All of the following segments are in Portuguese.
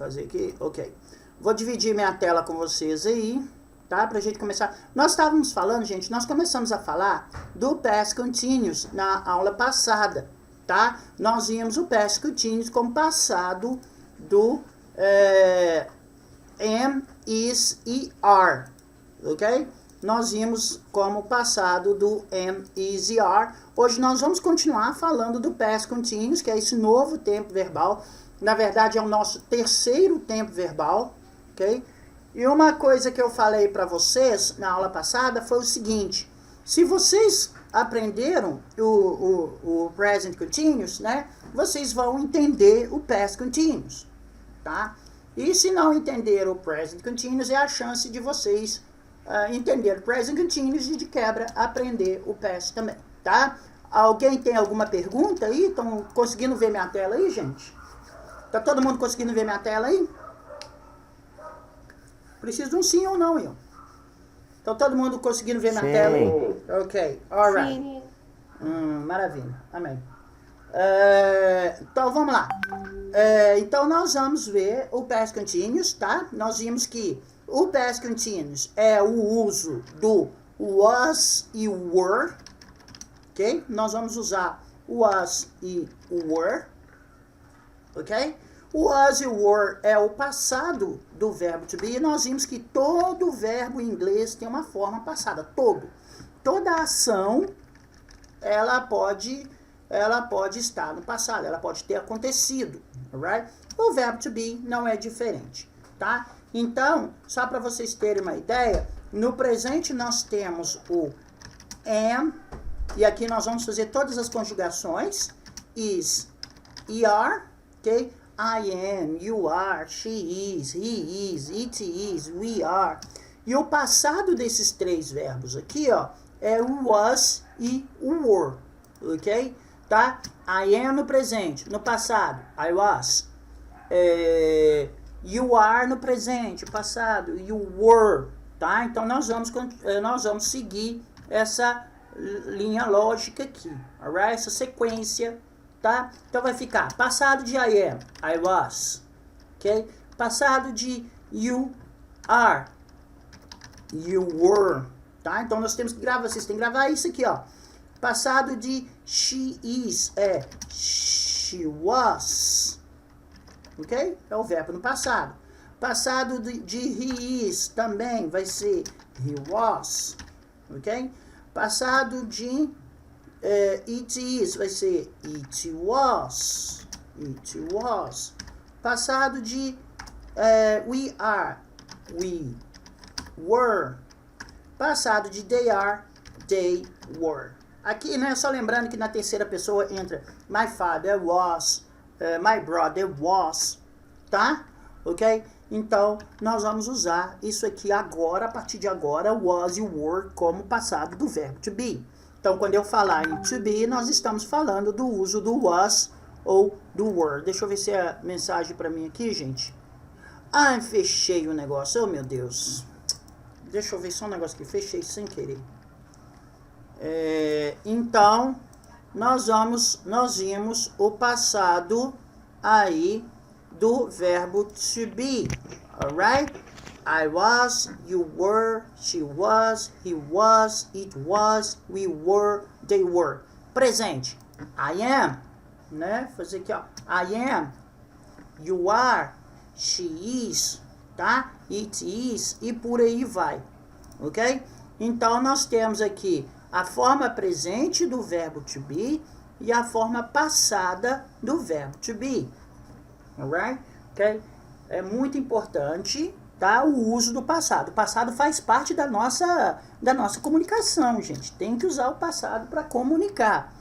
fazer aqui, ok. Vou dividir minha tela com vocês aí, tá? Pra gente começar. Nós estávamos falando, gente, nós começamos a falar do past continuous na aula passada, tá? Nós vimos o past continuous como passado do am, is e are, ok? Nós vimos como passado do am, is e are. Hoje nós vamos continuar falando do past continuous, que é esse novo tempo verbal. Na verdade, é o nosso terceiro tempo verbal, ok? E uma coisa que eu falei para vocês na aula passada foi o seguinte: se vocês aprenderam o present continuous, né, vocês vão entender o past continuous, tá? E se não entender o present continuous, é a chance de vocês entender o present continuous e de quebra aprender o past também, tá? Alguém tem alguma pergunta aí? Estão conseguindo ver minha tela aí, gente? Tá todo mundo conseguindo ver minha tela aí? Preciso de um sim ou não, eu. Então todo mundo conseguindo ver minha tela aí? Ok, alright. Sim. Maravilha, amém. Então vamos lá. Então nós vamos ver o past continuous, tá? Nós vimos que o past continuous é o uso do was e were, ok? Nós vamos usar o was e o were, ok? O was e o were é o passado do verbo to be, e nós vimos que todo verbo em inglês tem uma forma passada, toda ação, ela pode estar no passado, ela pode ter acontecido, alright? O verbo to be não é diferente, tá? Então, só para vocês terem uma ideia, no presente nós temos o am, e aqui nós vamos fazer todas as conjugações, is, er, ok? I am, you are, she is, he is, it is, we are. E o passado desses três verbos aqui, ó, é o was e o were, ok? Tá? I am no presente, no passado, I was. You are no presente, passado, you were, tá? Então nós vamos seguir essa linha lógica aqui, alright? Essa sequência, tá? Então vai ficar passado de I am, I was, ok? Passado de you are, you were, tá? Então nós temos que gravar, vocês têm que gravar isso aqui, ó. Passado de she is é she was, ok? É o verbo no passado. Passado de he is também vai ser he was, ok? Passado de it is vai ser it was, it was. Passado de we are, we were. Passado de they are, they were. Aqui, né, só lembrando que na terceira pessoa entra my father was, my brother was, tá? Ok? Então, nós vamos usar isso aqui agora, a partir de agora, was e were como passado do verbo to be. Então, quando eu falar em to be, nós estamos falando do uso do was ou do were. Deixa eu ver se é mensagem para mim aqui, gente. Ai, fechei o negócio. Oh, meu Deus. Deixa eu ver só um negócio que fechei sem querer. Então, nós vimos o passado aí do verbo to be, alright? I was, you were, she was, he was, it was, we were, they were. Presente, I am, né? Fazer aqui, ó. I am, you are, she is, tá? It is, e por aí vai, ok? Então, nós temos aqui a forma presente do verbo to be e a forma passada do verbo to be. Alright? Okay? É muito importante, tá, o uso do passado. O passado faz parte da nossa comunicação, gente. Tem que usar o passado para comunicar.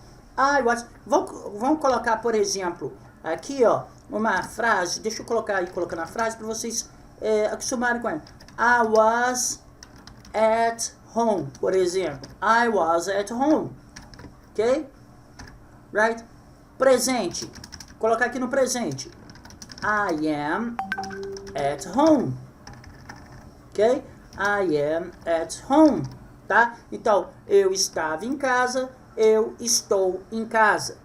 Vamos colocar, por exemplo, aqui, ó, uma frase. Deixa eu colocar a frase para vocês acostumarem com ela. I was at home, por exemplo. I was at home. Ok? Right? Presente. Colocar aqui no presente. I am at home. Ok? I am at home. Tá? Então, eu estava em casa. Eu estou em casa.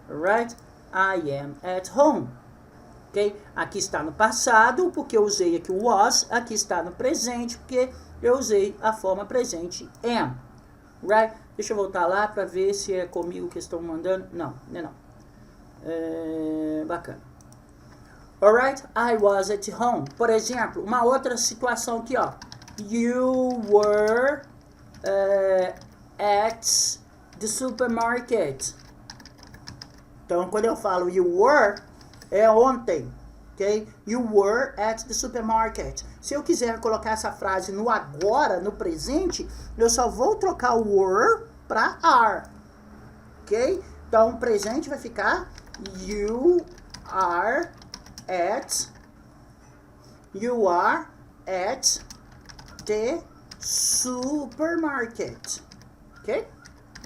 Right? I am at home. ok? Aqui está no passado, porque eu usei aqui o was. Aqui está no presente, porque eu usei a forma presente am. Right? Deixa eu voltar lá para ver se é comigo que estão mandando. Não, não é não. Bacana. Alright? I was at home. Por exemplo, uma outra situação aqui, ó. You were at the supermarket. Então, quando eu falo you were, é ontem, ok? You were at the supermarket. Se eu quiser colocar essa frase no agora, no presente, eu só vou trocar o were para are, ok? Então, o presente vai ficar you are at the supermarket, ok?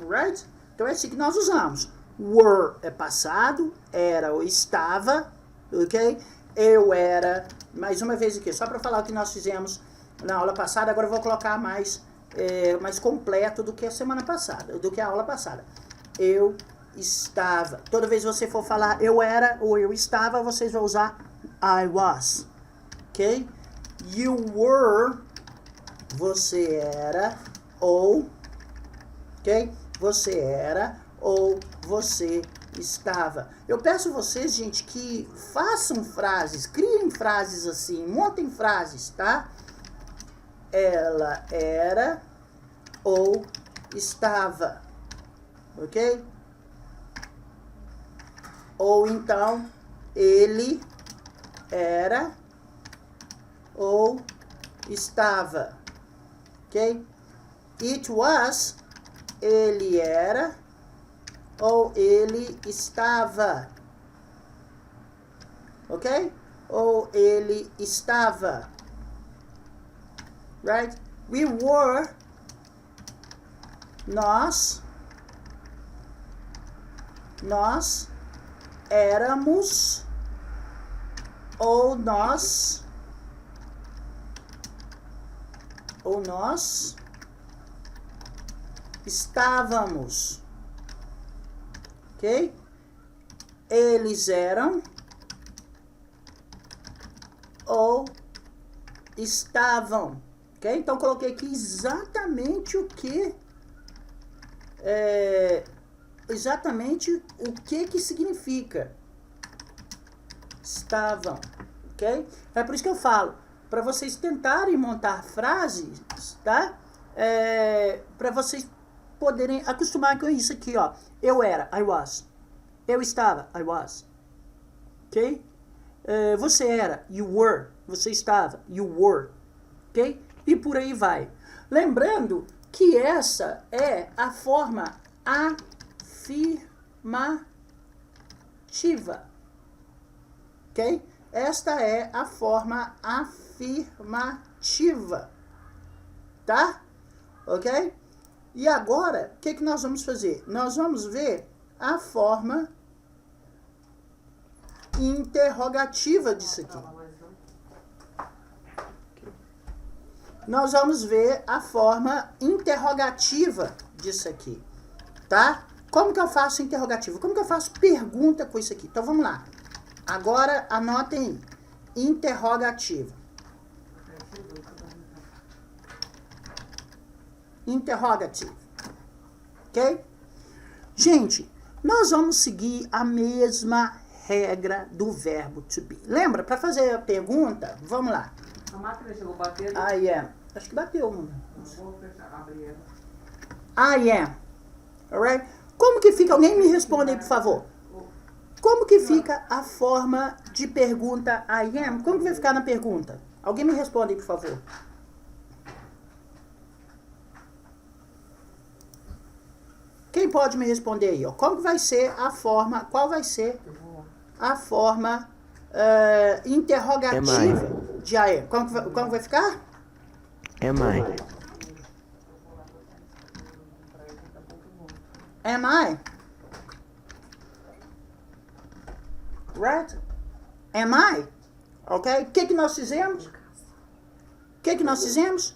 Alright? Então, é assim que nós usamos. Were é passado, era ou estava, ok? Eu era, mais uma vez aqui, só para falar o que nós fizemos na aula passada, agora eu vou colocar mais completo do que a semana passada, do que a aula passada. Eu estava. Toda vez que você for falar eu era ou eu estava, vocês vão usar I was, ok? You were, você era, ou, ok? Você era ou você estava. Eu peço vocês, gente, que façam frases, criem frases assim, montem frases, tá? Ela era ou estava, ok? Ou então, ele era ou estava, ok? It was, ele era ou ele estava, ok? Ou ele estava, right? We were, nós éramos, ou nós estávamos, ok? Eles eram ou estavam, ok? Então, coloquei aqui exatamente o que que significa estavam, ok? É por isso que eu falo, para vocês tentarem montar frases, tá? Para vocês poderem acostumar com isso aqui, ó. Eu era, I was. Eu estava, I was. Ok? Você era, you were. Você estava, you were. Ok? E por aí vai. Lembrando que essa é a forma afirmativa. Ok? Esta é a forma afirmativa. Tá? Ok? E agora, o que nós vamos fazer? Nós vamos ver a forma interrogativa disso aqui. Nós vamos ver a forma interrogativa disso aqui. Tá? Como que eu faço interrogativo? Como que eu faço pergunta com isso aqui? Então, vamos lá. Agora, anotem aí. Interrogativo. Interrogative. Ok? Gente, nós vamos seguir a mesma regra do verbo to be. Lembra? Para fazer a pergunta, vamos lá. A máquina chegou a bater. I am. Acho que bateu, mano. Vou fechar, abrir ela. I am. Alright? Como que fica? Alguém me responde aí, por favor. Como que fica a forma de pergunta I am? Como que vai ficar na pergunta? Alguém me responde aí, por favor. Quem pode me responder aí? Ó? Como que vai ser a forma? Qual vai ser a forma interrogativa de I am? Como vai ficar? Am I? Am I? Right? Am I? Ok? O que nós fizemos? O que nós fizemos?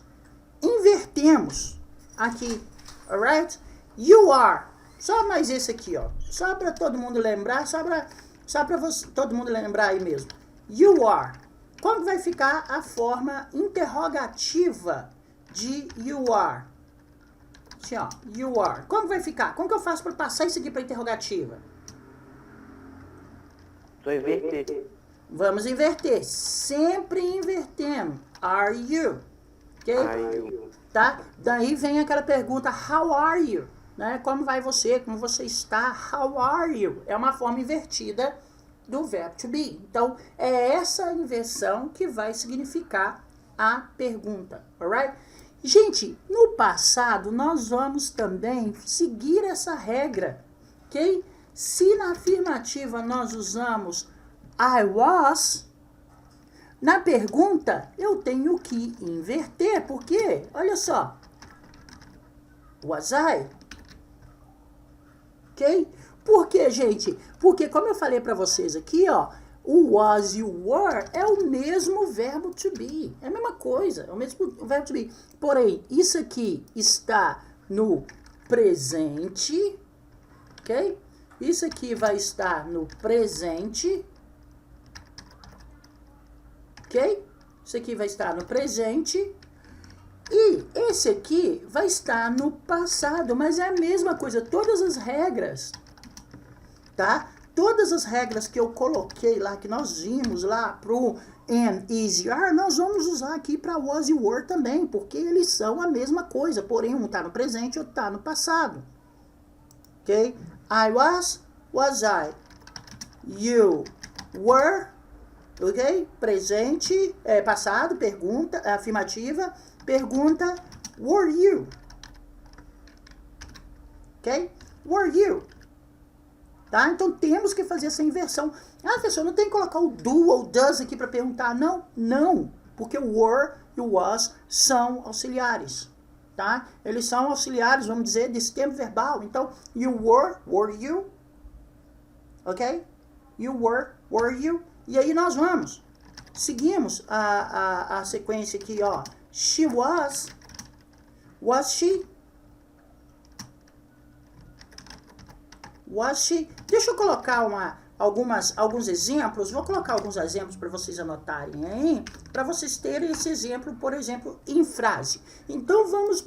Invertemos aqui. Alright? You are. Só mais esse aqui, ó. Só para todo mundo lembrar, só para todo mundo lembrar aí mesmo. You are. Como vai ficar a forma interrogativa de you are? Assim, ó, you are. Como vai ficar? Como que eu faço para passar isso aqui para interrogativa? Só inverter. Vamos inverter. Sempre invertendo. Are you? Ok? Are you? Tá? Daí vem aquela pergunta, how are you? Né? Como vai você? Como você está? How are you? É uma forma invertida do verbo to be. Então, é essa inversão que vai significar a pergunta. Alright? Gente, no passado, nós vamos também seguir essa regra. Ok? Se na afirmativa nós usamos I was, na pergunta eu tenho que inverter, porque, olha só, was I? Ok? Por quê, gente? Porque, como eu falei para vocês aqui, ó, o was e o were é o mesmo verbo to be. É a mesma coisa, é o mesmo verbo to be. Porém, isso aqui está no presente, ok? Isso aqui vai estar no presente, ok? Isso aqui vai estar no presente. E esse aqui vai estar no passado, mas é a mesma coisa. Todas as regras, tá? Todas as regras que eu coloquei lá, que nós vimos lá pro am, is e are, nós vamos usar aqui para was e were também, porque eles são a mesma coisa, porém um está no presente e outro está no passado. Ok? I was I. You were, ok? Presente, passado, pergunta, afirmativa, pergunta, were you? Ok? Were you? Tá? Então temos que fazer essa inversão. Ah, professor, não tem que colocar o do ou does aqui para perguntar. Não, não. Porque o were e o was são auxiliares. Tá? Eles são auxiliares, vamos dizer, desse tempo verbal. Então, you were you? Ok? You were you? E aí nós vamos. Seguimos a sequência aqui, ó. She was she? Was she? Deixa eu colocar alguns exemplos. Vou colocar alguns exemplos para vocês anotarem aí, para vocês terem esse exemplo, por exemplo, em frase. Então vamos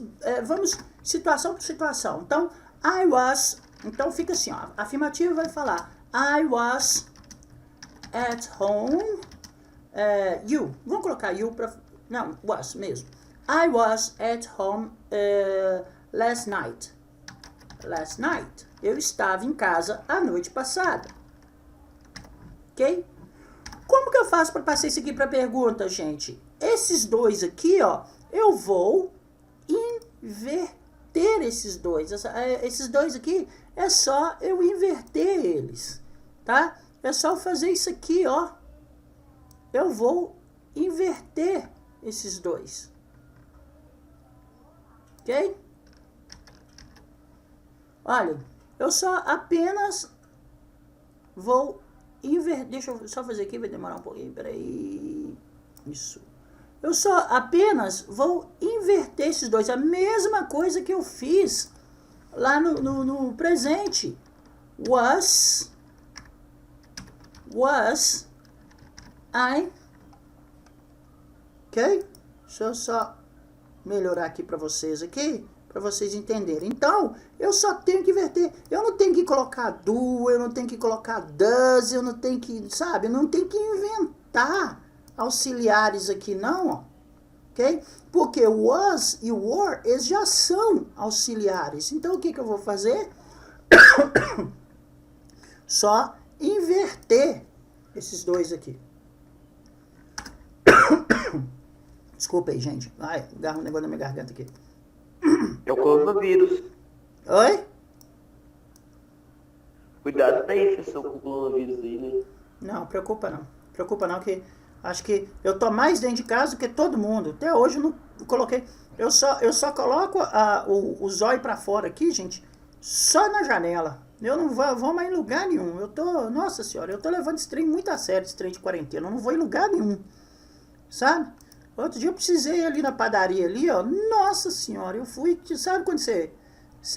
situação por situação. Então, I was. Então fica assim, ó. A afirmativa vai falar I was at home. You. Vamos colocar you para. Não, was mesmo. I was at home last night. Last night. Eu estava em casa a noite passada. Ok? Como que eu faço para passar isso aqui para pergunta, gente? Esses dois aqui, ó, eu vou inverter esses dois. Esses dois aqui, é só eu inverter eles, tá? É só fazer isso aqui, ó. Eu vou inverter esses dois. Ok? Olha, eu só apenas vou inverter. Deixa eu só fazer aqui, vai demorar um pouquinho. Peraí. Isso. Eu só apenas vou inverter esses dois. A mesma coisa que eu fiz lá no presente. Was I. Ok? Deixa eu só melhorar aqui para vocês aqui. Para vocês entenderem. Então, eu só tenho que inverter. Eu não tenho que colocar do, eu não tenho que colocar does, eu não tenho que, sabe? Eu não tenho que inventar auxiliares aqui, não, ó. Ok? Porque o was e o were, eles já são auxiliares. Então, o que eu vou fazer? Só inverter esses dois aqui. Desculpa aí, gente. Ai, agarra um negócio na minha garganta aqui. É o coronavírus. Oi? Cuidado com a infecção com o coronavírus aí, né? Não, preocupa não. Preocupa não, que acho que eu tô mais dentro de casa do que todo mundo. Até hoje eu não coloquei. Eu só coloco o zóio pra fora aqui, gente, só na janela. Eu não vou mais em lugar nenhum. Nossa senhora, eu tô levando esse trem muito a sério, esse trem de quarentena. Eu não vou em lugar nenhum. Sabe? Outro dia eu precisei ir ali na padaria ali, ó. Nossa senhora, eu fui. Sabe quando você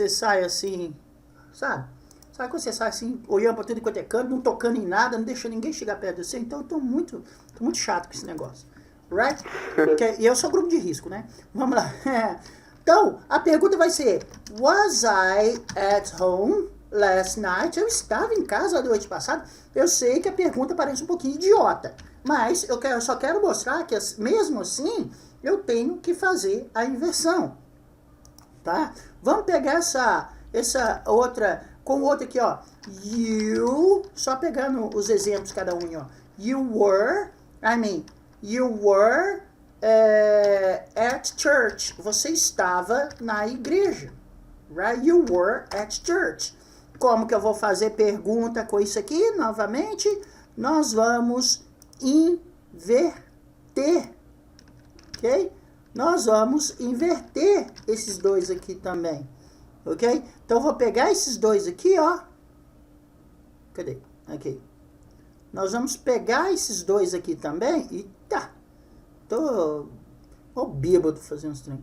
sai assim, sabe? Sabe quando você sai assim, olhando pra tudo quanto é canto, não tocando em nada, não deixando ninguém chegar perto de você? Então eu tô muito chato com esse negócio. Right? E eu sou grupo de risco, né? Vamos lá. Então, a pergunta vai ser: Was I at home last night? Eu estava em casa a noite passada. Eu sei que a pergunta parece um pouquinho idiota, mas eu só quero mostrar que mesmo assim eu tenho que fazer a inversão. Tá? Vamos pegar essa outra, com outra aqui, ó. You, só pegando os exemplos cada um, ó. You were at church. Você estava na igreja. Right? You were at church. Como que eu vou fazer pergunta com isso aqui? Novamente, nós vamos inverter. Ok? Nós vamos inverter esses dois aqui também. Ok? Então, eu vou pegar esses dois aqui, ó. Cadê? Aqui. Nós vamos pegar esses dois aqui também. Eita! Tô bêbado fazendo isso.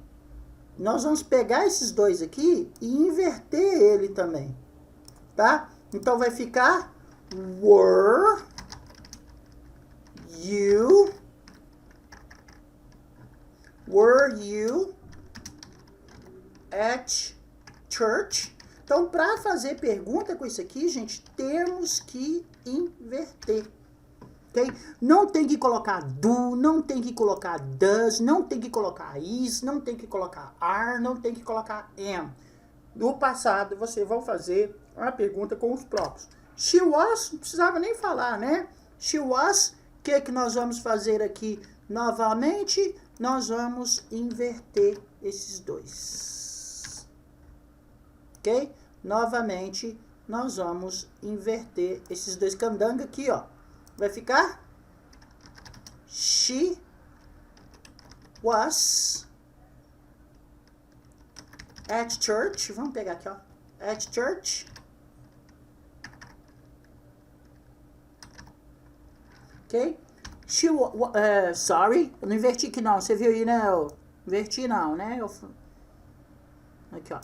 Nós vamos pegar esses dois aqui e inverter ele também. Tá? Então, vai ficar were you at church? Então, para fazer pergunta com isso aqui, gente, temos que inverter. Okay? Não tem que colocar do, não tem que colocar does, não tem que colocar is, não tem que colocar are, não tem que colocar am. No passado, vocês vão fazer uma pergunta com os próprios. She was, não precisava nem falar, né? She was, o que nós vamos fazer aqui novamente? Nós vamos inverter esses dois. Ok? Novamente, nós vamos inverter esses dois candangos aqui, ó. Vai ficar she was at church. Vamos pegar aqui, ó. At church. Ok? She sorry, eu não inverti aqui não. Você viu aí, né? Eu inverti não, né? Aqui, ó.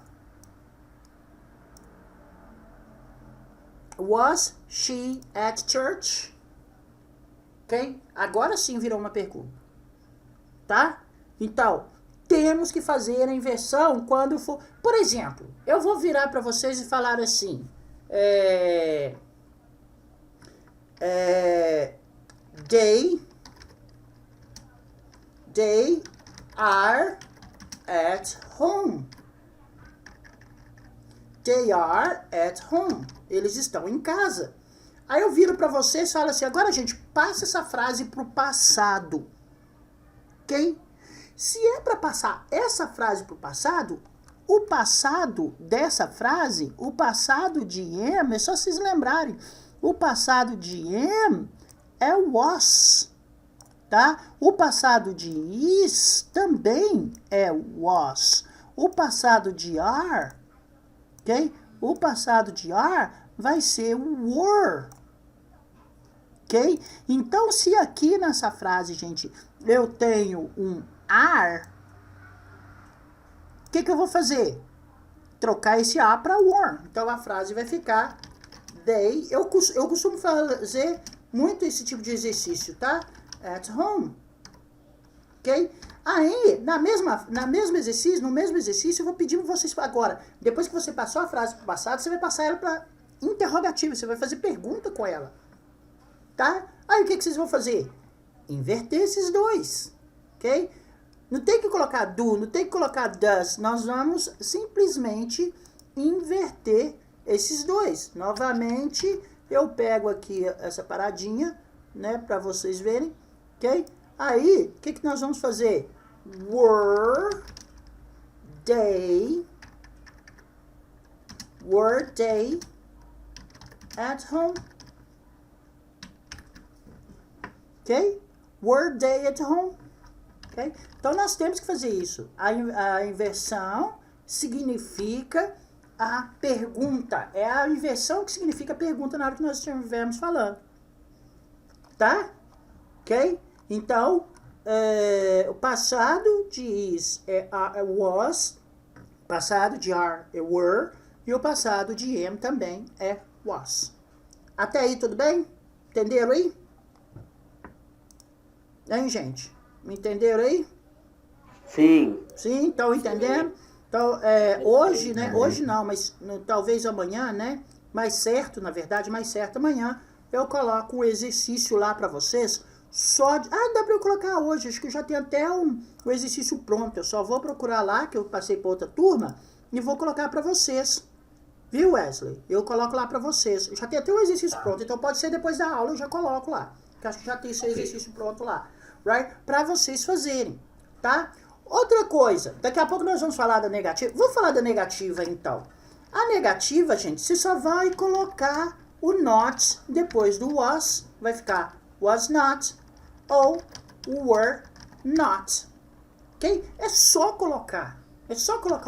Was she at church? Ok? Agora sim virou uma pergunta. Tá? Então, temos que fazer a inversão quando for... Por exemplo, eu vou virar para vocês e falar assim... They are at home. They are at home. Eles estão em casa. Aí eu viro para vocês e falo assim, agora, gente, passa essa frase pro passado. Ok? Se é para passar essa frase pro passado, o passado dessa frase, o passado de am, é só vocês lembrarem, o passado de am é was, tá? O passado de is também é was. O passado de are, ok? O passado de are vai ser were, ok? Então, se aqui nessa frase, gente, eu tenho um are, o que eu vou fazer? Trocar esse are para were. Então, a frase vai ficar they. Eu costumo fazer muito esse tipo de exercício, tá? At home. Ok? Aí, no mesmo exercício, eu vou pedir para vocês agora, depois que você passou a frase para o passado, você vai passar ela para interrogativo, você vai fazer pergunta com ela. Tá? Aí, o que vocês vão fazer? Inverter esses dois. Ok? Não tem que colocar do, não tem que colocar does. Nós vamos simplesmente inverter esses dois. Novamente, eu pego aqui essa paradinha, né, para vocês verem, ok? Aí, o que nós vamos fazer? Were they at home? Ok? Were they at home? Ok? Então, nós temos que fazer isso. A inversão significa a pergunta. É a inversão que significa a pergunta na hora que nós estivermos falando. Tá? Ok? Então, o passado de is é was, passado de are é were, E o passado de am também é was. Até aí, tudo bem? Entenderam aí? Hein, gente? Me entenderam aí? Sim. Sim, estão entendendo? Então, hoje, né? Hoje não, mas talvez amanhã, né? Mais certo, na verdade, mais certo amanhã, eu coloco um exercício lá para vocês. Só de... dá para eu colocar hoje. Acho que já tem até o exercício pronto. Eu só vou procurar lá, que eu passei para outra turma, e vou colocar para vocês. Viu, Wesley? Eu coloco lá para vocês. Já tem até o exercício pronto, então pode ser depois da aula eu já coloco lá. Que acho que já tem esse exercício pronto lá. Right? Para vocês fazerem, tá? Outra coisa, daqui a pouco nós vamos falar da negativa. Vou falar da negativa então. A negativa, gente, você só vai colocar o not depois do was. Vai ficar was not ou were not. Ok? É só colocar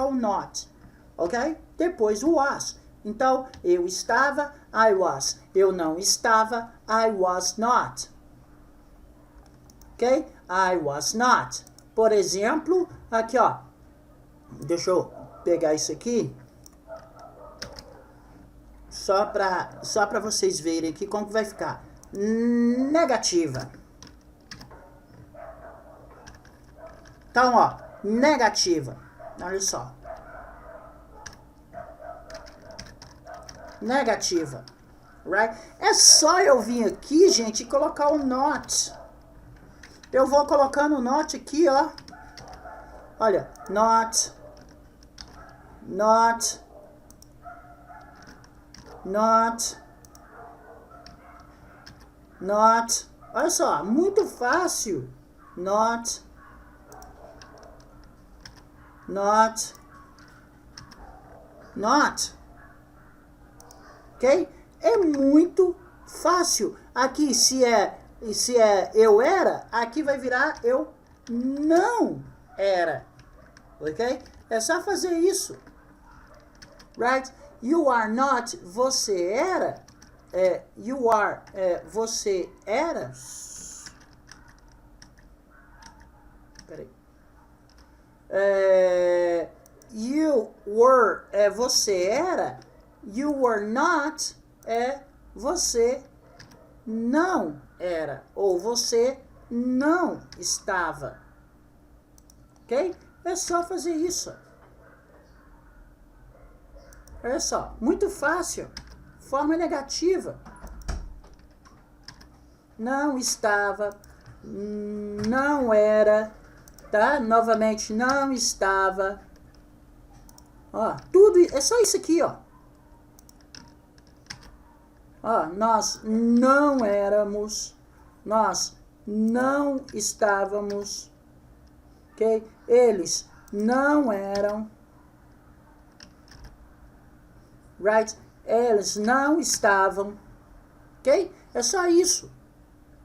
o not. Ok? Depois o was. Então, eu estava, I was. Eu não estava, I was not. Ok? I was not. Por exemplo, aqui ó. Deixa eu pegar isso aqui. Só para vocês verem aqui como que vai ficar. Negativa. Então, ó. Negativa. Olha só. Negativa. Right? É só eu vir aqui, gente, e colocar o not. Eu vou colocando o not aqui, ó. Olha, not, not, not, not. Olha só, muito fácil. Not, not, not. Ok? É muito fácil. Aqui, se é eu era, aqui vai virar eu não era. Ok? É só fazer isso. Right? You are not, você era. You are, você era. Peraí. You were, você era. You were not, você não era. Ou você não estava. Ok? É só fazer isso. Olha só, muito fácil. Forma negativa. Não estava, não era, tá? Novamente, não estava. Ó, tudo, é só isso aqui, ó. Ó, nós não éramos, nós não estávamos, ok? Eles não eram, right? Eles não estavam, ok? É só isso,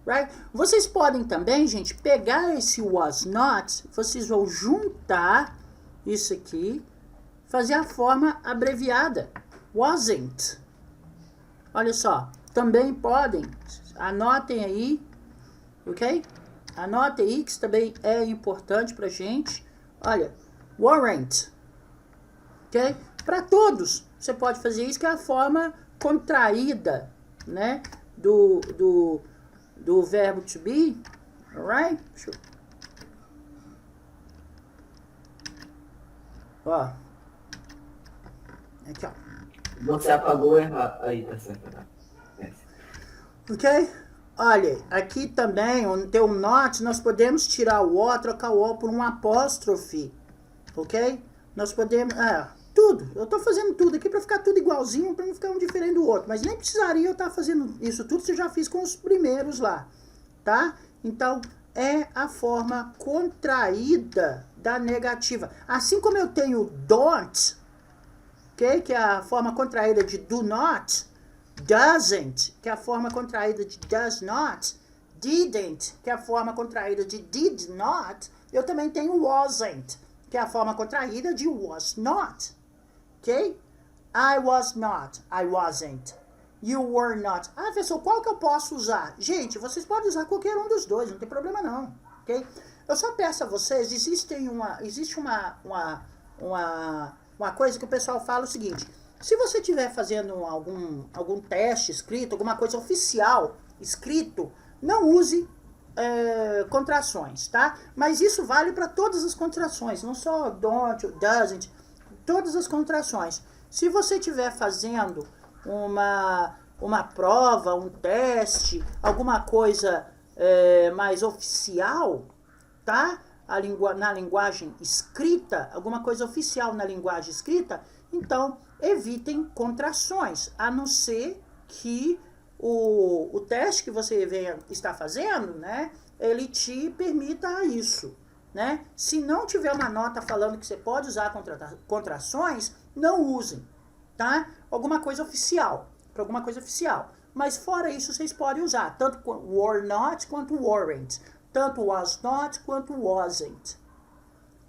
right? Vocês podem também, gente, pegar esse was not, vocês vão juntar isso aqui, fazer a forma abreviada, wasn't. Olha só, também podem, anotem aí, ok? Anotem aí, que isso também é importante pra gente. Olha, weren't, ok? Para todos, você pode fazer isso, que é a forma contraída, né? Do verbo to be, alright? Ó, aqui, ó. Você apagou errado. Aí, tá certo. Ok? Olha, aqui também, onde tem um not, nós podemos tirar o O, trocar o O por um apóstrofe. Ok? Nós podemos... tudo. Eu tô fazendo tudo aqui para ficar tudo igualzinho, para não ficar um diferente do outro. Mas nem precisaria eu estar fazendo isso tudo, se eu já fiz com os primeiros lá. Tá? Então, é a forma contraída da negativa. Assim como eu tenho don't... Okay? Que é a forma contraída de do not, doesn't, que é a forma contraída de does not, didn't, que é a forma contraída de did not, eu também tenho wasn't, que é a forma contraída de was not. Ok? I was not, I wasn't. You were not. Professor, qual que eu posso usar? Gente, vocês podem usar qualquer um dos dois, não tem problema não. Ok? Eu só peço a vocês, existe uma coisa que o pessoal fala o seguinte: Se você estiver fazendo algum teste escrito, alguma coisa oficial escrito, não use contrações, tá? Mas isso vale para todas as contrações, não só don't, doesn't, todas as contrações. Se você estiver fazendo uma prova, um teste, alguma coisa mais oficial, tá? Na linguagem escrita, alguma coisa oficial na linguagem escrita, então evitem contrações, a não ser que o teste que você está fazendo, né, ele te permita isso, né? Se não tiver uma nota falando que você pode usar contrações, não usem, tá? Alguma coisa oficial, para alguma coisa oficial. Mas fora isso, vocês podem usar, tanto were not quanto weren't, tanto was not quanto wasn't,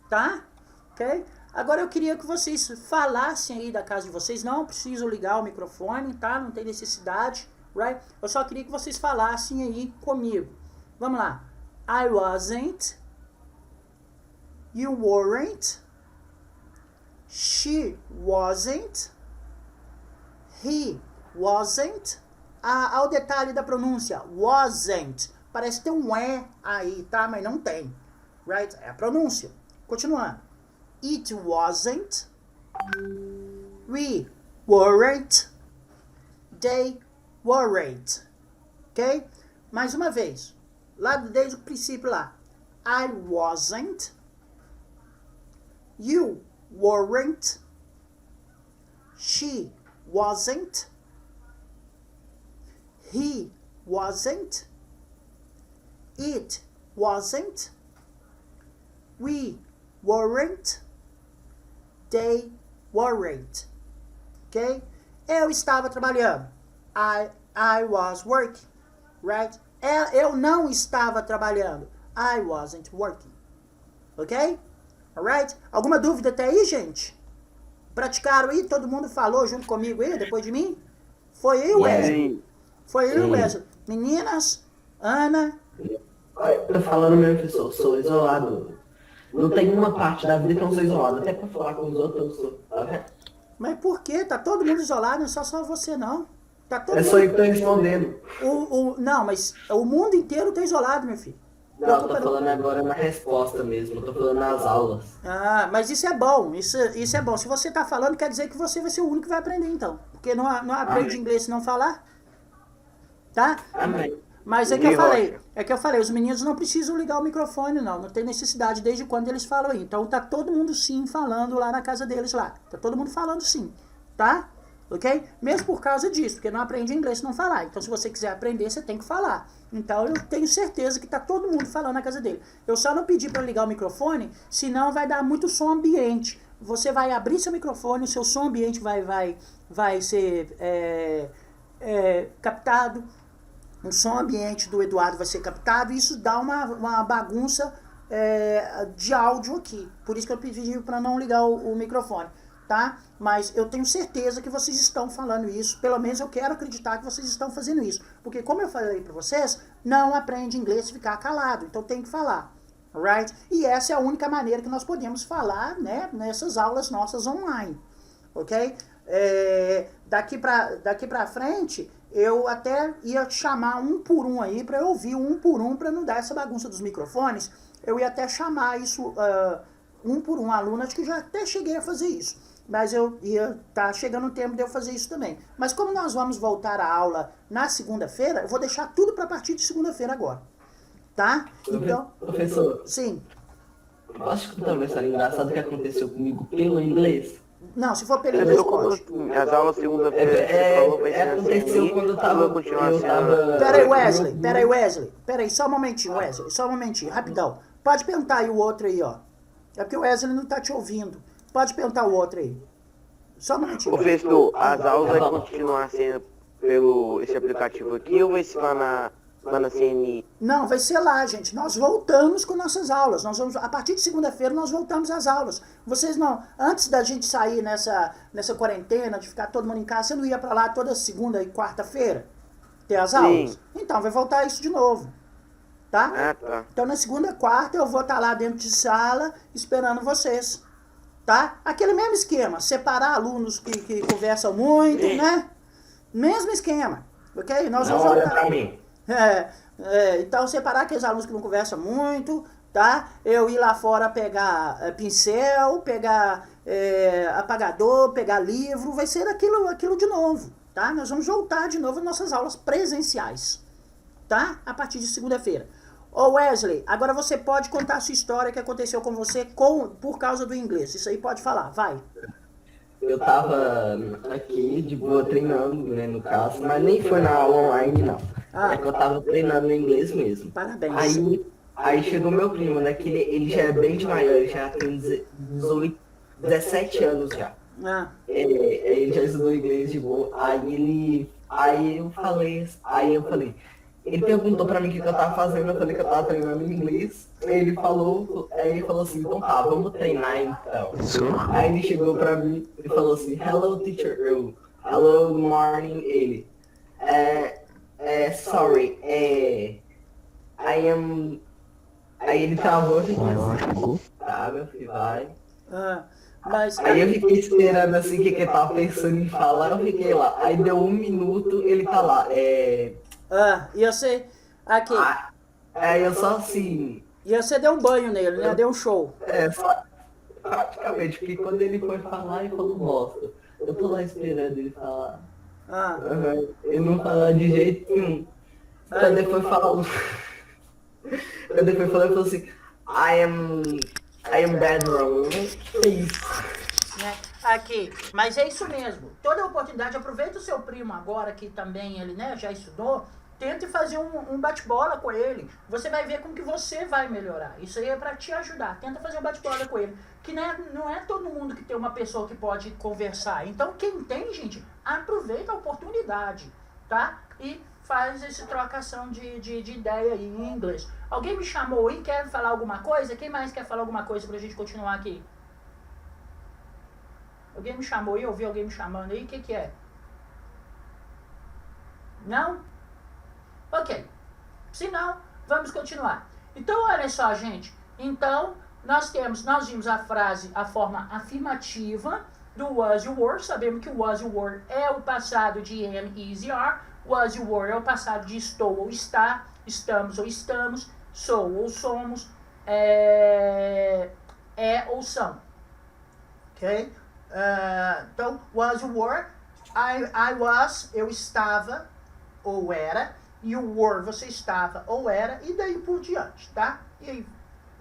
tá? Ok? Agora eu queria que vocês falassem aí da casa de vocês, não preciso ligar o microfone, tá? Não tem necessidade, right? Eu só queria que vocês falassem aí comigo. Vamos lá. I wasn't, you weren't, she wasn't, he wasn't. Ao detalhe da pronúncia, wasn't. Parece ter um E aí, tá? Mas não tem, right? É a pronúncia. Continuando. It wasn't, we weren't, they weren't. Ok? Mais uma vez. Lá desde o princípio lá. I wasn't, you weren't, she wasn't, he wasn't, it wasn't, we weren't, they weren't. Ok? Eu estava trabalhando. I was working. Right? Eu não estava trabalhando. I wasn't working. Ok? Alright? Alguma dúvida até aí, gente? Praticaram aí? Todo mundo falou junto comigo aí, depois de mim? Foi aí, Wesley? Foi aí, Wesley? Meninas, Ana. Eu tô falando mesmo que eu sou isolado. Não tem uma parte da vida que eu não sou isolado. Até pra falar com os outros eu sou. Tá vendo? Mas por quê? Tá todo mundo isolado, não é só você não. Tá todo É mundo... só eu que tô respondendo. Não, mas o mundo inteiro tá isolado, meu filho. Não, eu tô falando agora na resposta mesmo. Eu tô falando nas aulas. Ah, mas isso é bom. Isso é bom. Se você tá falando, quer dizer que você vai ser o único que vai aprender, então. Porque não aprende inglês se não falar. Tá? Amém. Mas é que eu falei, os meninos não precisam ligar o microfone, não tem necessidade desde quando eles falam aí. Então tá todo mundo sim falando lá na casa deles lá. Tá todo mundo falando sim, tá? Ok? Mesmo por causa disso, porque não aprende inglês se não falar. Então se você quiser aprender, você tem que falar. Então eu tenho certeza que tá todo mundo falando na casa dele. Eu só não pedi para ligar o microfone, senão vai dar muito som ambiente. Você vai abrir seu microfone, o seu som ambiente vai ser captado. O som ambiente do Eduardo vai ser captado e isso dá uma bagunça de áudio aqui. Por isso que eu pedi para não ligar o microfone, tá? Mas eu tenho certeza que vocês estão falando isso. Pelo menos eu quero acreditar que vocês estão fazendo isso. Porque como eu falei para vocês, não aprende inglês se ficar calado. Então tem que falar, right? E essa é a única maneira que nós podemos falar, né, nessas aulas nossas online, ok? Daqui pra frente... eu até ia chamar um por um aí, para eu ouvir um por um, para não dar essa bagunça dos microfones. Eu ia até chamar isso um por um, aluno, acho que já até cheguei a fazer isso. Mas eu ia tá chegando o tempo de eu fazer isso também. Mas como nós vamos voltar à aula na segunda-feira, eu vou deixar tudo para a partir de segunda-feira agora. Tá? Então, professor. Sim. Acho que talvez seja engraçado o que aconteceu comigo pelo inglês. Não, se for pelo inglês, pode. As aulas segunda-feira você falou vai ser aconteceu quando eu tava... Pera aí, Wesley. Pera aí, só um momentinho, Wesley. Só um momentinho, rapidão. Pode perguntar aí o outro aí, ó. É porque o Wesley não tá te ouvindo. Pode perguntar o outro aí. Só um momentinho. Professor, as aulas vai continuar sendo pelo esse aplicativo aqui ou vai ser lá na CNI? Não, vai ser lá, gente. Nós voltamos com nossas aulas. Nós vamos, a partir de segunda-feira nós voltamos às aulas. Vocês não, antes da gente sair nessa quarentena, de ficar todo mundo em casa, você não ia pra lá toda segunda e quarta-feira ter as aulas? Então vai voltar isso de novo. Tá? Ah, tá. Então na segunda e quarta eu vou estar lá dentro de sala esperando vocês. tá? Aquele mesmo esquema, separar alunos que conversam muito, né? Mesmo esquema, ok? Nós Não vamos olha voltar. pra mim. Então, separar aqueles alunos que não conversam muito, tá? Eu ir lá fora pegar pincel, pegar apagador, pegar livro, vai ser aquilo de novo, tá? Nós vamos voltar de novo às nossas aulas presenciais, tá? A partir de segunda-feira. Ô Wesley, agora você pode contar a sua história que aconteceu com você por causa do inglês. Isso aí pode falar, vai. Eu tava aqui de boa treinando, né, no caso, mas nem foi na aula online, não. Ah. É que eu tava treinando no inglês mesmo. Parabéns. Aí chegou meu primo, né, que ele já é bem de maior, ele já tem 17 anos já. Ele já estudou inglês de boa. Aí eu falei, ele perguntou pra mim o que eu tava fazendo, eu falei que eu tava treinando inglês. Aí ele falou assim, então tá, vamos treinar então. Aí ele chegou pra mim e falou assim, hello teacher, hello good morning, ele. Sorry, Aí ele travou e ficou assim, tá, meu filho, vai. Mas, Aí eu fiquei esperando assim o que ele tava pensando em falar, eu fiquei lá. Aí deu 1 minuto, ele tá lá. e você, aqui, Aí eu só assim. e você deu um banho nele, né? Deu um show. Só praticamente, porque quando ele foi falar, ele falou bosta. Eu tô lá esperando ele falar. Ele não falar de jeito nenhum. Quando ele foi falar. Quando ele foi falar, ele falou assim, I am bad wrong. Aqui, mas é isso mesmo. Toda oportunidade, aproveita o seu primo agora que também ele, né, já estudou, tente fazer um bate-bola com ele. Você vai ver como que você vai melhorar. Isso aí é pra te ajudar. Tenta fazer um bate-bola com ele. Que não é todo mundo que tem uma pessoa que pode conversar. Então, quem tem, gente, aproveita a oportunidade, tá? E faz essa trocação de ideia aí em inglês. Alguém me chamou aí, quer falar alguma coisa? Quem mais quer falar alguma coisa pra gente continuar aqui? Alguém me chamou aí? Eu ouvi alguém me chamando aí? O que é? Não? Ok. Se não, vamos continuar. Então, olha só, gente. Então, nós vimos a forma afirmativa do was you were. Sabemos que o was you were é o passado de am, is e are. Was you were é o passado de estou ou está. Estamos ou estamos. Sou ou somos. É ou são. Ok? Então, was you were, I was, eu estava ou era, you were, você estava ou era, e daí por diante, tá? E aí,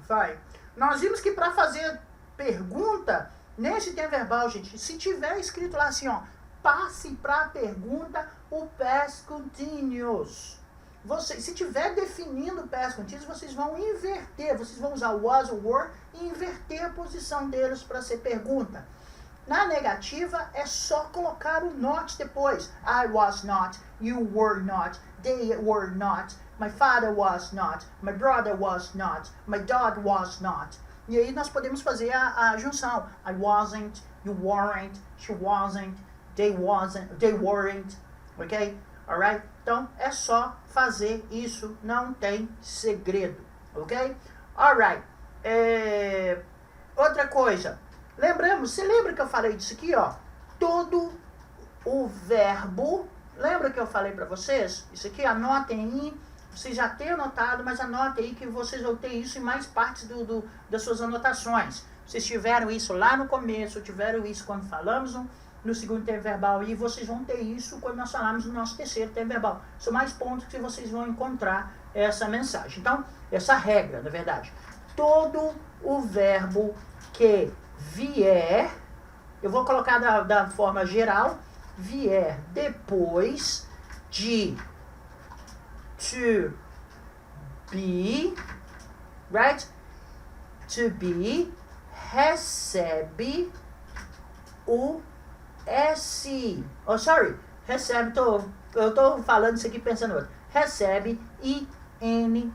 vai. Nós vimos que para fazer pergunta, nesse tempo verbal, gente, se tiver escrito lá assim, ó, passe para a pergunta o past continuous. Se tiver definindo o past continuous, vocês vão inverter, vocês vão usar was ou were e inverter a posição deles para ser pergunta. Na negativa, é só colocar o not depois. I was not, you were not, they were not, my father was not, my brother was not, my dog was not. E aí nós podemos fazer a junção. I wasn't, you weren't, she wasn't, they weren't, ok? Alright? Então, é só fazer isso, não tem segredo, ok? Alright. Outra coisa. Você lembra que eu falei disso aqui, ó? Todo o verbo, lembra que eu falei pra vocês? Isso aqui, anotem aí, vocês já têm anotado, mas anotem aí que vocês vão ter isso em mais partes das suas anotações. Vocês tiveram isso lá no começo, tiveram isso quando falamos no segundo tempo verbal, e vocês vão ter isso quando nós falamos no nosso terceiro tempo verbal. São mais pontos que vocês vão encontrar essa mensagem. Então, essa regra, na verdade. Todo o verbo que vier, eu vou colocar da forma geral, vier depois de to be, right? To be, recebe o S. Oh, sorry. Recebe, eu tô falando isso aqui pensando outro. Recebe ing.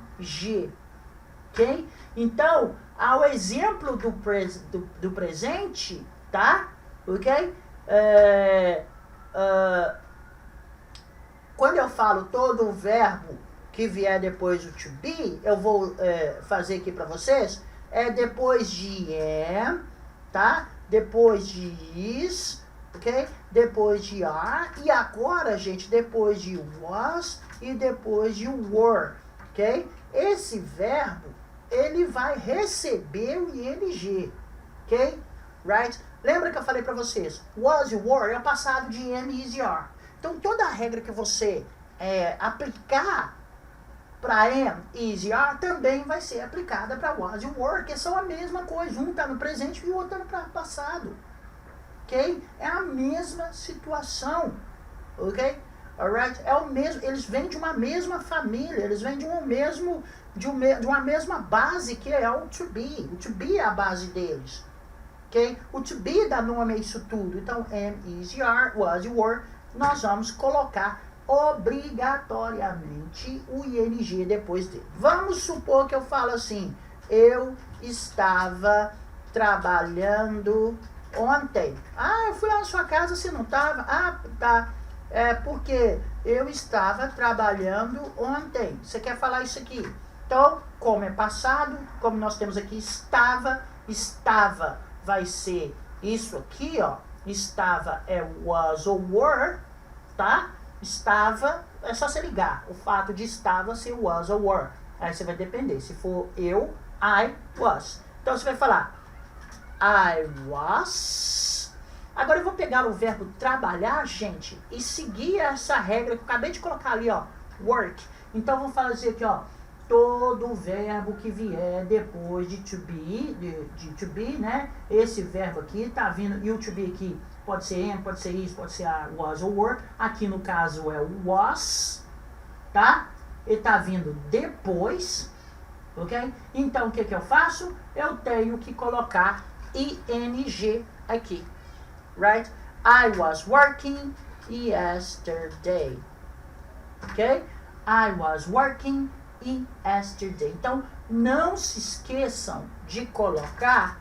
Ok? Então, ao exemplo do presente, tá? Ok? Quando eu falo todo o verbo que vier depois do to be, eu vou fazer aqui para vocês, é depois de am, tá? depois de is, ok? Depois de are, e agora, gente, depois de was e depois de were, ok? Esse verbo, ele vai receber o ing, ok? Right? Lembra que eu falei para vocês? Was e were é o passado de am, is e are. Então, toda a regra que você aplicar para am, is e are também vai ser aplicada para was e were, que são a mesma coisa. Um está no presente e o outro está no passado. Ok? É a mesma situação. Ok? Alright? É o mesmo, eles vêm de uma mesma família, eles vêm de uma mesma base, que é o to be. O to be é a base deles. Ok? O to be dá nome a isso tudo. Então, am, is e are, was e were, nós vamos colocar obrigatoriamente o ing depois dele. Vamos supor que eu falo assim, eu estava trabalhando ontem. Ah, eu fui lá na sua casa, você não estava? Ah, tá. É porque eu estava trabalhando ontem. Você quer falar isso aqui? Então, como é passado, como nós temos aqui estava vai ser isso aqui, ó. Estava é was ou were, tá? Estava, é só você ligar. O fato de estava ser was ou were. Aí você vai depender. Se for eu, I was. Então você vai falar I was. Agora eu vou pegar o verbo trabalhar, gente, e seguir essa regra que eu acabei de colocar ali, ó. Work. Então vamos fazer aqui, ó. Todo verbo que vier depois de to be, de to be, né? Esse verbo aqui tá vindo, e o to be aqui pode ser am, pode ser is, pode ser a was ou were. Aqui no caso é o was, tá? Ele tá vindo depois, ok? Então o que que eu faço? Eu tenho que colocar ing aqui, right? I was working yesterday, ok? I was working yesterday. Então, não se esqueçam de colocar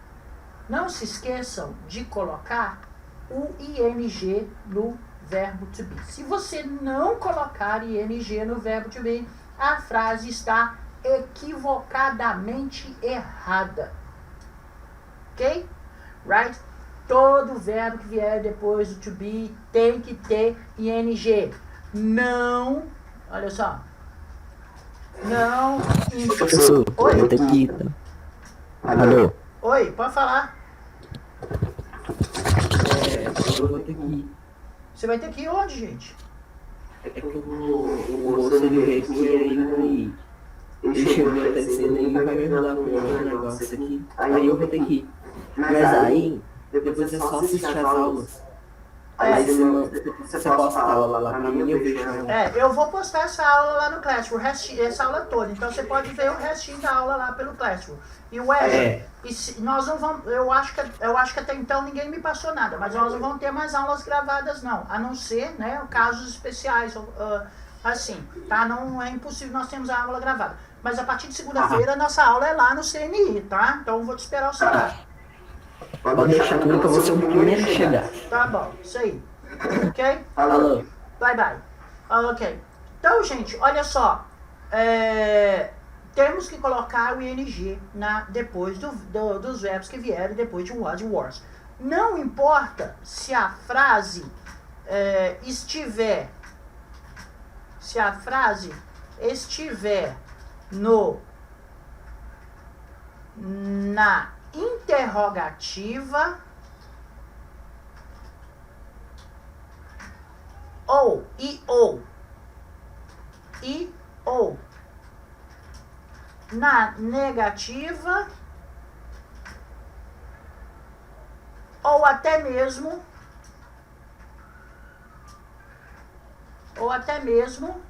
o ing no verbo to be. Se você não colocar ing no verbo to be, a frase está equivocadamente errada. Ok? Right? Todo verbo que vier depois do to be tem que ter ing. Não, olha só. Não. Professor, Oi? eu tenho que ir, tá? Alô? Oi, pode falar. Eu vou ter que ir. Você vai ter que ir onde, gente? É que o moço ele veio aqui e ele chegou me oferecendo e vai me ajudar com um negócio aqui. Aí eu vou ter que ir. Mas aí, depois é só assistir as aulas. Aí você posta a aula lá pra mim e eu vejo. Eu vou postar essa aula lá no Classroom, essa aula toda. Então você pode ver o restinho da aula lá pelo Classroom. E o Wesley, nós não vamos, eu acho que até então ninguém me passou nada, mas nós não vamos ter mais aulas gravadas não, a não ser, né, casos especiais, assim, tá? Não é impossível nós termos a aula gravada. Mas a partir de segunda-feira, nossa aula é lá no CNI, tá? Então eu vou te esperar o celular. Pode deixar que eu vou ser o primeiro a chegar. Tá bom, isso aí. Ok? Alô? Bye, bye. Ok. Então, gente, olha só. Temos que colocar o ing depois dos verbos que vierem depois de was e were. Não importa se a frase estiver na interrogativa ou na negativa ou até mesmo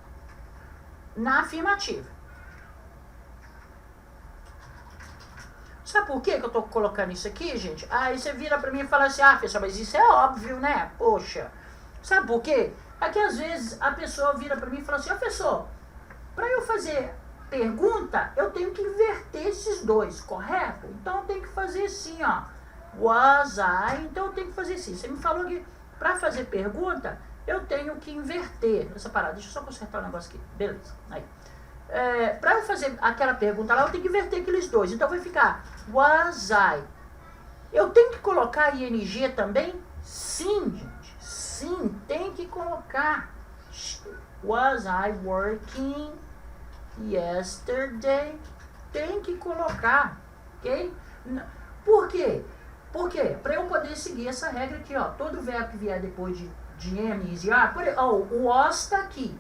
na afirmativa. Sabe por que eu tô colocando isso aqui, gente? Aí você vira pra mim e fala assim, professor, mas isso é óbvio, né? Poxa. Sabe por quê? É que às vezes a pessoa vira pra mim e fala assim, professor, pra eu fazer pergunta, eu tenho que inverter esses dois, correto? Então eu tenho que fazer assim, ó. Was I, então eu tenho que fazer assim. Você me falou que pra fazer pergunta, eu tenho que inverter essa parada. Deixa eu só consertar um negócio aqui. Beleza. Aí. Para eu fazer aquela pergunta lá, eu tenho que inverter aqueles dois. Então vai ficar was I Eu tenho que colocar ing também? Sim, gente. Sim, tem que colocar. Was I working yesterday? Tem que colocar, ok? Por quê? Por quê? Para eu poder seguir essa regra aqui, ó. Todo verbo que vier depois de am, is, are. O was está aqui.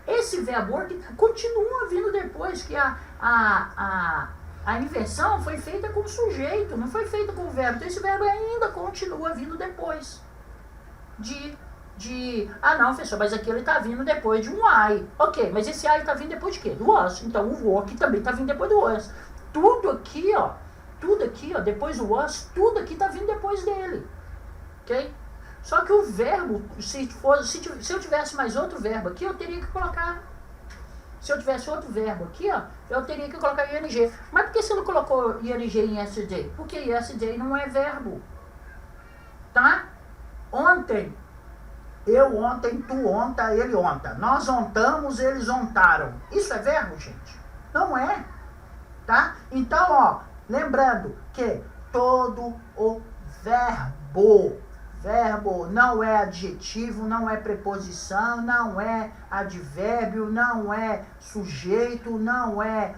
Esse verbo work continua vindo depois, que a inversão foi feita com o sujeito, não foi feita com o verbo. Então esse verbo ainda continua vindo depois não, professor, mas aqui ele está vindo depois de um I. Ok, mas esse I está vindo depois de quê? Do was. Então o work também está vindo depois do was. Tudo aqui, ó, depois do was, tudo aqui está vindo depois dele. Ok? Só que o verbo, se eu tivesse mais outro verbo aqui, eu teria que colocar. Se eu tivesse outro verbo aqui, ó, eu teria que colocar ing. Mas por que você não colocou ing em yesterday? Porque yesterday não é verbo. Tá? Ontem. Eu ontem, tu onta, ele onta. Nós ontamos, eles ontaram. Isso é verbo, gente? Não é. Tá? Então, ó, lembrando que todo o verbo não é adjetivo, não é preposição, não é advérbio, não é sujeito, não é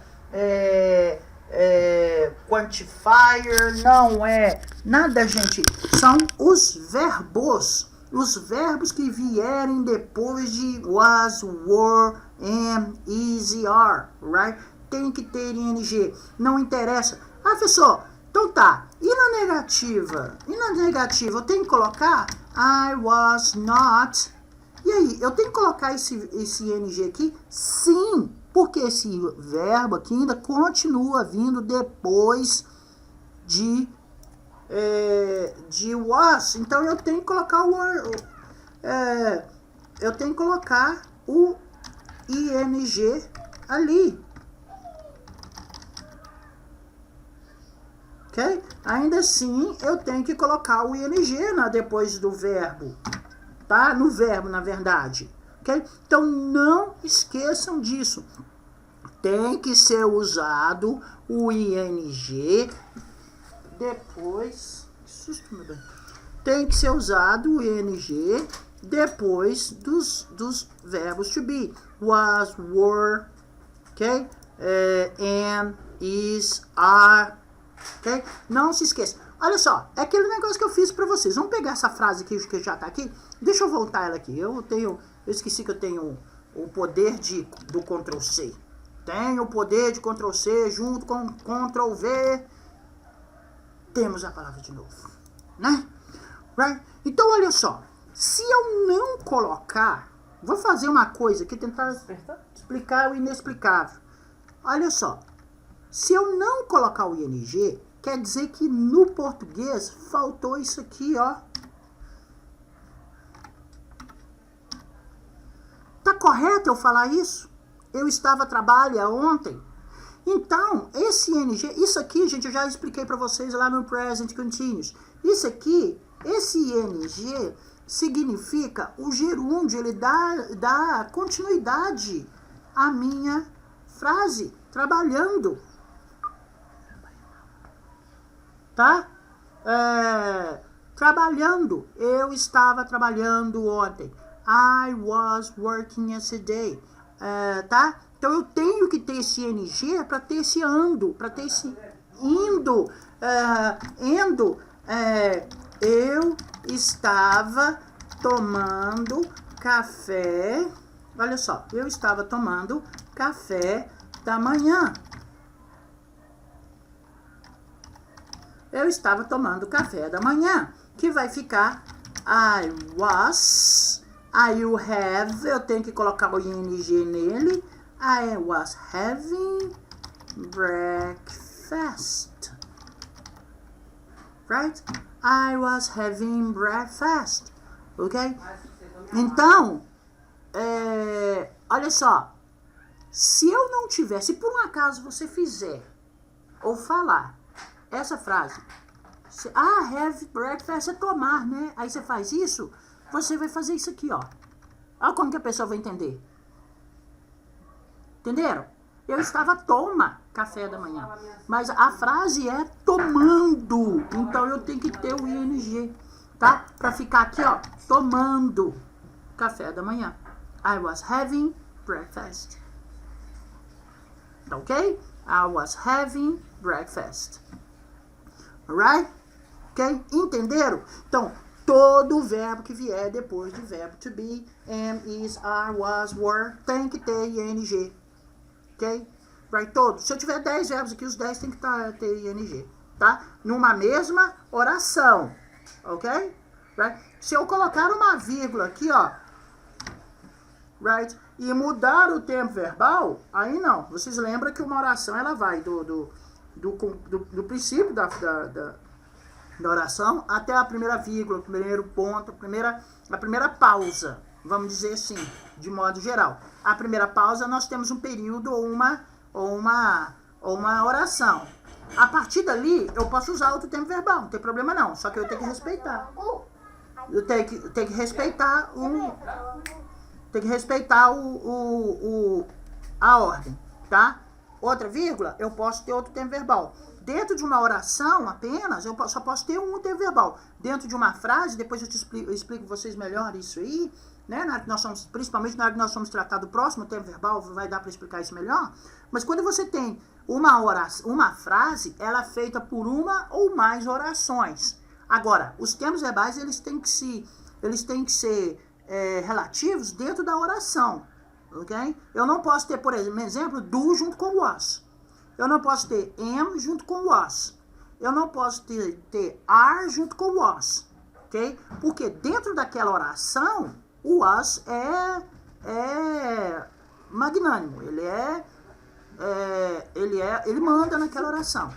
quantifier, não é nada, gente. São os verbos. Os verbos que vierem depois de was, were, am, is e are, right? Tem que ter ing. Não interessa. Ah, professor, então tá. E na negativa? Eu tenho que colocar I was not. E aí, eu tenho que colocar esse ing aqui? Sim, porque esse verbo aqui ainda continua vindo depois de was. Então eu tenho que colocar o ing ali. Ok? Ainda assim, eu tenho que colocar o ing depois do verbo. Tá? No verbo, na verdade. Ok? Então não esqueçam disso. Tem que ser usado o ing depois. Que susto, meu bem. Tem que ser usado o ing depois dos verbos to be. Was, were, ok? Am, is, are. Okay? Não se esqueça. Olha só, é aquele negócio que eu fiz pra vocês. Vamos pegar essa frase aqui que já tá aqui. Deixa eu voltar ela aqui. Eu esqueci que eu tenho o poder do Ctrl C. Tenho o poder de Ctrl C junto com Ctrl V. Temos a palavra de novo, né? Right? Então olha só. Se eu não colocar, vou fazer uma coisa aqui, tentar explicar o inexplicável. Olha só. Se eu não colocar o ing, quer dizer que no português faltou isso aqui, ó. Tá correto eu falar isso? Eu estava a trabalho ontem. Então, esse ing, isso aqui, gente, eu já expliquei para vocês lá no Present Continuous. Isso aqui, esse ing significa o gerúndio, ele dá continuidade à minha frase, trabalhando. Tá? Trabalhando. Eu estava trabalhando ontem. I was working yesterday. Tá? Então eu tenho que ter esse ing para ter esse ando, para ter esse indo. Eu estava tomando café. Olha só, eu estava tomando café da manhã. Eu estava tomando café da manhã, que vai ficar I was, you have, eu tenho que colocar o ing nele, I was having breakfast, right? I was having breakfast, ok? Então, olha só, se eu não tiver, se por um acaso você fizer ou falar essa frase, have breakfast é tomar, né? Aí você faz isso, você vai fazer isso aqui, ó. Olha como que a pessoa vai entender. Entenderam? Eu estava toma café da manhã. Mas a frase é tomando. Então eu tenho que ter o ing, tá? Pra ficar aqui, ó, tomando café da manhã. I was having breakfast. Ok? I was having breakfast. Alright? Ok? Entenderam? Então, todo verbo que vier depois de verbo to be, am, is, are, was, were, tem que ter ing. Ok? Right? Todos. Se eu tiver 10 verbos aqui, os 10 tem que ter ing. Tá? Numa mesma oração. Ok? Right? Se eu colocar uma vírgula aqui, ó. Right? E mudar o tempo verbal, aí não. Vocês lembram que uma oração, ela vai do princípio da oração até a primeira vírgula, o primeiro ponto, a primeira pausa, vamos dizer assim, de modo geral. A primeira pausa, nós temos um período ou uma oração. A partir dali, eu posso usar outro tempo verbal, não tem problema não, só que eu tenho que respeitar. Eu tenho que respeitar a ordem, tá? Outra vírgula, eu posso ter outro tempo verbal. Dentro de uma oração apenas, eu só posso ter um tempo verbal. Dentro de uma frase, depois eu explico vocês melhor isso aí, né? Principalmente na hora que nós somos tratados do próximo tempo verbal, vai dar para explicar isso melhor. Mas quando você tem uma frase, ela é feita por uma ou mais orações. Agora, os tempos verbais, eles têm que ser relativos dentro da oração, ok? Eu não posso ter, por exemplo, do junto com was. Eu não posso ter am junto com was. Eu não posso ter are junto com was, ok? Porque dentro daquela oração, o was é magnânimo, ele manda naquela oração,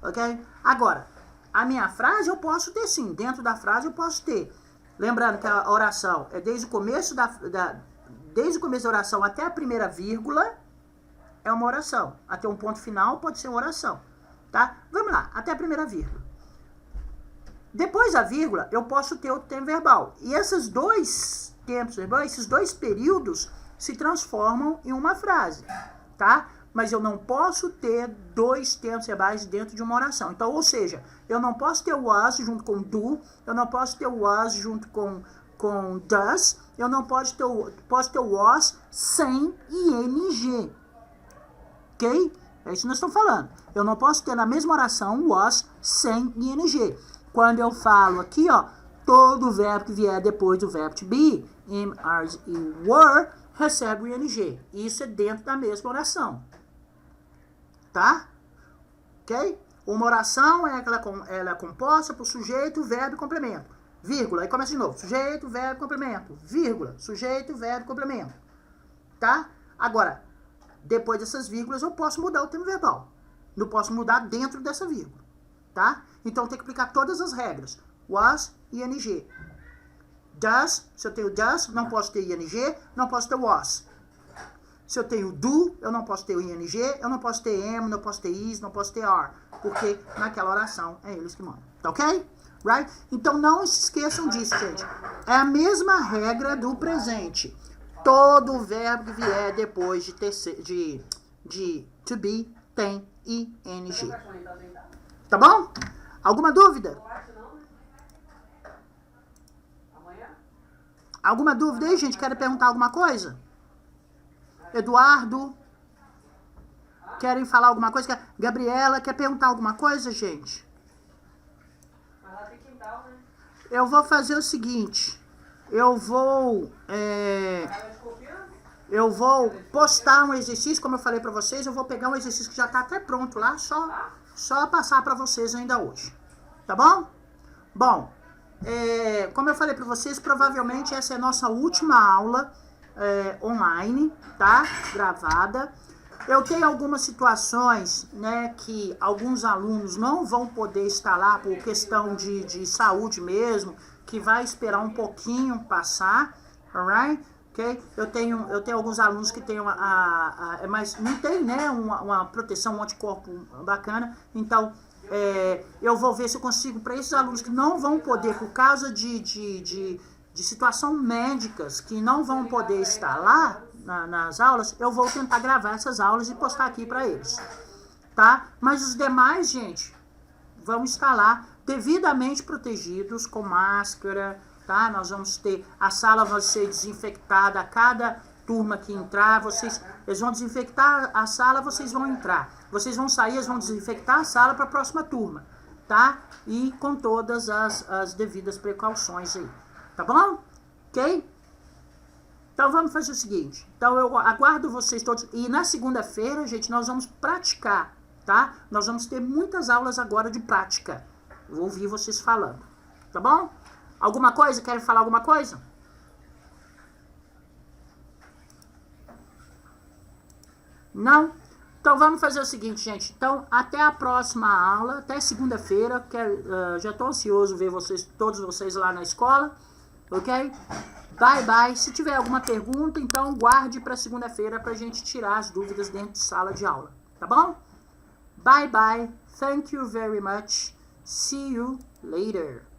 ok? Agora, a minha frase eu posso ter sim, dentro da frase eu posso ter. Lembrando que a oração é desde o começo desde o começo da oração até a primeira vírgula, é uma oração. Até um ponto final pode ser uma oração. Tá? Vamos lá, até a primeira vírgula. Depois da vírgula, eu posso ter outro tempo verbal. E esses dois tempos verbais, esses dois períodos, se transformam em uma frase. Tá? Mas eu não posso ter dois tempos verbais dentro de uma oração. Então, ou seja, eu não posso ter o was junto com do, eu não posso ter o was junto com does, eu não posso ter o was sem ing. Ok? É isso que nós estamos falando. Eu não posso ter na mesma oração was sem ing. Quando eu falo aqui, ó, todo verbo que vier depois do verbo to be, am, are e were, recebe o ing. Isso é dentro da mesma oração. Tá? Ok? Uma oração ela é composta por sujeito, verbo e complemento. Vírgula, aí começa de novo. Sujeito, verbo, complemento. Vírgula, sujeito, verbo, complemento. Tá? Agora, depois dessas vírgulas, eu posso mudar o tempo verbal. Não posso mudar dentro dessa vírgula. Tá? Então, tem que aplicar todas as regras. Was e ing. Does, se eu tenho does, não posso ter ing, não posso ter was. Se eu tenho do, eu não posso ter o ing, eu não posso ter am, não posso ter is, não posso ter are. Porque naquela oração é eles que mandam. Tá ok? Right? Então não se esqueçam disso, gente. É a mesma regra do presente. Todo verbo que vier depois de to be tem ing. Tá bom? Alguma dúvida? Alguma dúvida aí, gente? Querem perguntar alguma coisa? Eduardo? Querem falar alguma coisa? Gabriela, quer perguntar alguma coisa, gente? Eu vou fazer o seguinte. Eu vou postar um exercício, como eu falei pra vocês. Eu vou pegar um exercício que já tá até pronto lá. Só passar pra vocês ainda hoje. Tá bom? Bom, como eu falei pra vocês, provavelmente essa é a nossa última aula online, tá? Gravada. Eu tenho algumas situações, né, que alguns alunos não vão poder estar lá por questão de saúde mesmo, que vai esperar um pouquinho passar, alright? Okay? Eu tenho alguns alunos que têm mas não tem, né, uma proteção, um anticorpo bacana, então eu vou ver se eu consigo, para esses alunos que não vão poder, por causa de situação médicas, que não vão poder estar lá, nas aulas, eu vou tentar gravar essas aulas e postar aqui para eles, tá? Mas os demais, gente, vão estar lá devidamente protegidos, com máscara, tá? Nós vamos ter, a sala vai ser desinfectada a cada turma que entrar, eles vão desinfectar a sala, vocês vão entrar. Vocês vão sair, eles vão desinfectar a sala para a próxima turma, tá? E com todas as devidas precauções aí, tá bom? Ok? Então vamos fazer o seguinte, então eu aguardo vocês todos, e na segunda-feira, gente, nós vamos praticar, tá? Nós vamos ter muitas aulas agora de prática, vou ouvir vocês falando, tá bom? Alguma coisa? Querem falar alguma coisa? Não? Então vamos fazer o seguinte, gente. Então, até a próxima aula, até segunda-feira, que já estou ansioso ver todos vocês lá na escola, ok? Bye, bye. Se tiver alguma pergunta, então guarde para segunda-feira para a gente tirar as dúvidas dentro de sala de aula, tá bom? Bye, bye. Thank you very much. See you later.